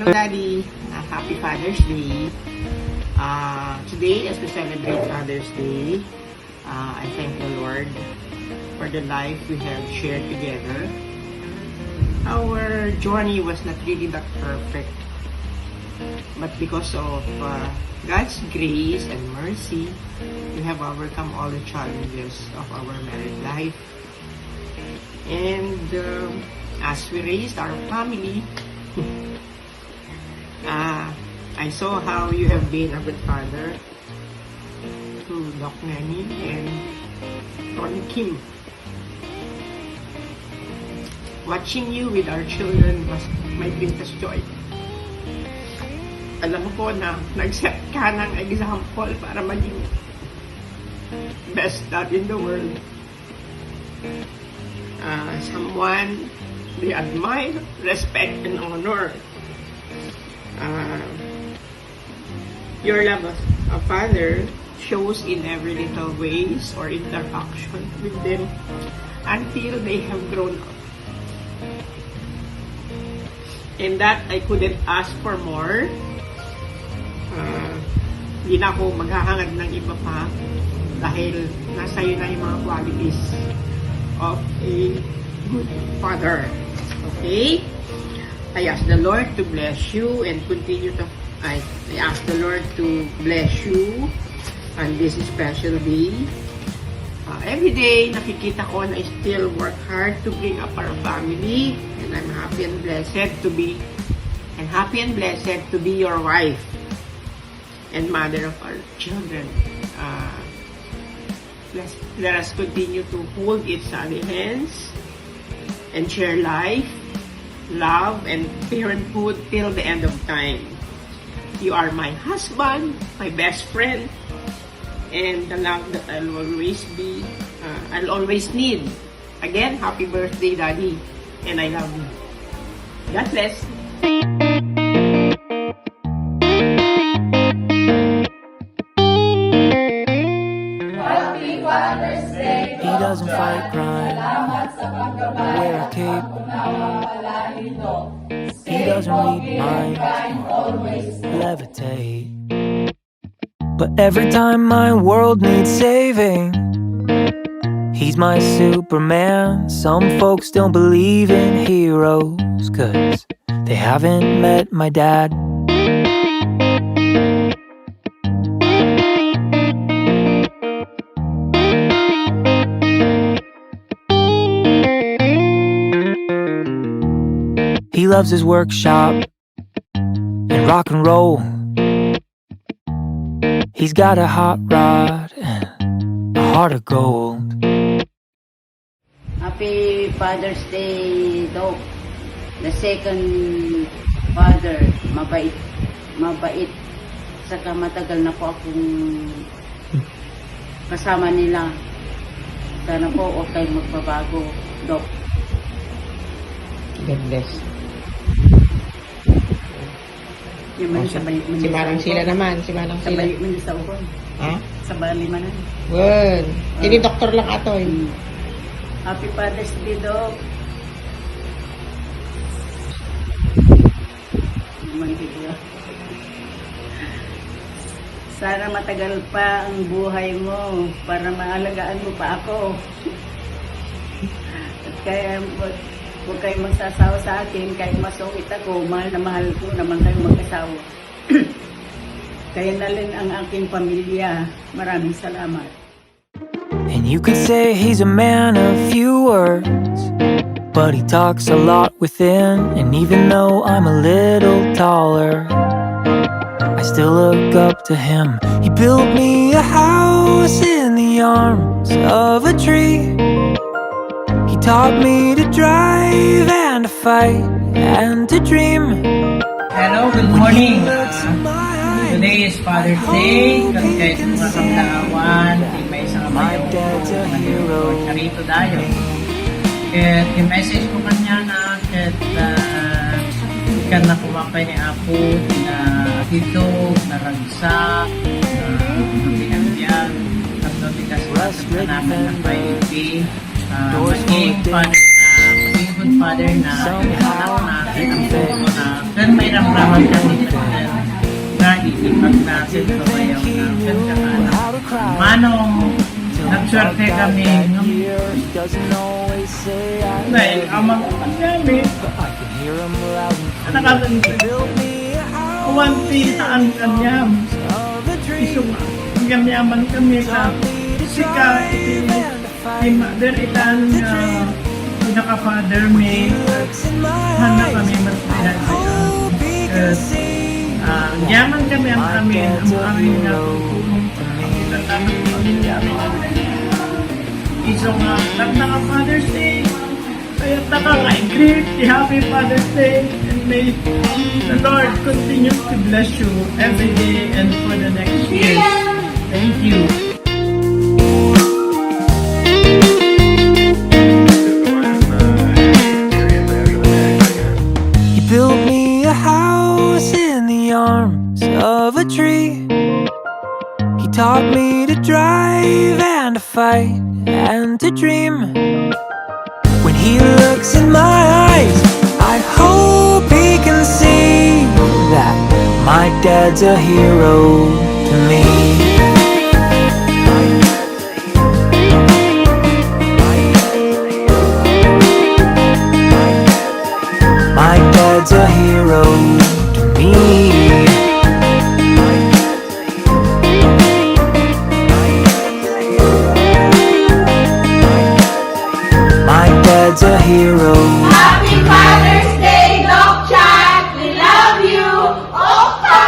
Hello, Daddy. Happy Father's Day. Today, as we celebrate Father's Day, I thank the Lord for the life we have shared together. Our journey was not really that perfect, but because of God's grace and mercy, we have overcome all the challenges of our married life. And as we raised our family, I saw how you have been a good father to Doc Nani and Tony Kim. Watching you with our children was my greatest joy. Alam ko na nag-set ka ng example para maging best dad in the world. Someone they admire, respect, and honor. Your love as a father shows in every little ways or interaction with them until they have grown up. And that I couldn't ask for more. Hindi na ako maghahangad ng iba pa dahil nasa iyo na yung mga qualities of a good father. Okay? I ask the Lord to bless you and continue to I ask the Lord to bless you on this special day. Every day, nakikita ko na I still work hard to bring up our family, and I'm happy and blessed to be your wife and mother of our children. Let us continue to hold each other's hands and share life, love, and parenthood till the end of time. You are my husband, my best friend, and the love that I'll always need. Again, happy birthday, Daddy, and I love you. God bless. Happy Father's Day. He doesn't fight crime, wear a cape. He doesn't read minds, levitate. But every time my world needs saving, he's my Superman. Some folks don't believe in heroes, 'cause they haven't met my dad. He loves his workshop and rock and roll. He's got a hot rod and a heart of gold. Happy Father's Day, Doc. The second father, mabait. Saka matagal na po akong kasama nila. Sana po huwag kayong magbabago, Doc. God bless. Si Manang Sila naman. Si Manang Sila. Sabay man sa ukon. Ha? Sa bali man. Good. Hindi doktor lang ato eh. Happy Father's Day, Doc. Sana matagal pa ang buhay mo para maalagaan mo pa ako. At kaya huwag kayong magsasawa sa akin kahit masungit ako, mahal na mahal ko naman kayong mag-asawa. Kaya na rin ang aking pamilya. Maraming salamat. And you could say he's a man of few words, but he talks a lot within. And even though I'm a little taller, I still look up to him. He built me a house in the arms of a tree. He taught me to drive and to fight and to dream. Hello, good morning. Today is Father's Day. Kahit mga kamdaawan, may isang amayaw ko. Charito dayo. At yung message ko kanya na kahit ikan na kumapay ni Apo, na atito, na ragsa, na pinagyan, at notikas na namin ng PIP. Maging good father na anak na natin ang puso na pero may ramdaman kami na iipag natin kabayang natin saka manong nagswerte kami dahil amang kami nakakaisip awanti sa ang kanyam isong ang kanyaman kami sa sika si mother itan pinaka-father may handa kami magpilad yaman kami ang amin natutulong isong naka-Father's Day kaya greet the Happy Father's Day and may the Lord continue to bless you every day and for the next years. Thank you. He built me a house in the arms of a tree. He taught me to drive and to fight and to dream. When he looks in my eyes, I hope he can see that my dad's a hero to me. My dad's a hero to me. My dad's a hero. Happy Father's Day, Doc Chat! We love you! Opa!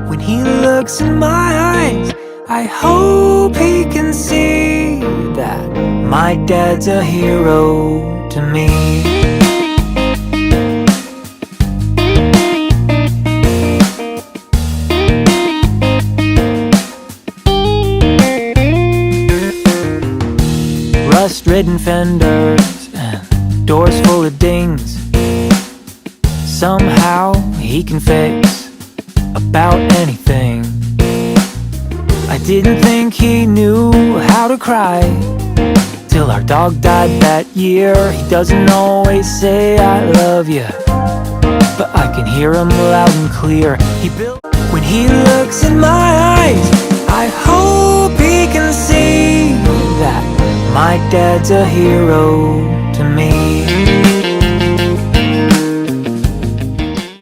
When he looks in my eyes, I hope he can see that my dad's a hero to me. Rust-ridden fenders and doors full of dings. Somehow he can fix about anything. I didn't think he knew how to cry till our dog died that year. He doesn't always say I love you, but I can hear him loud and clear. When he looks in my eyes, I hope he can see that my dad's a hero to me.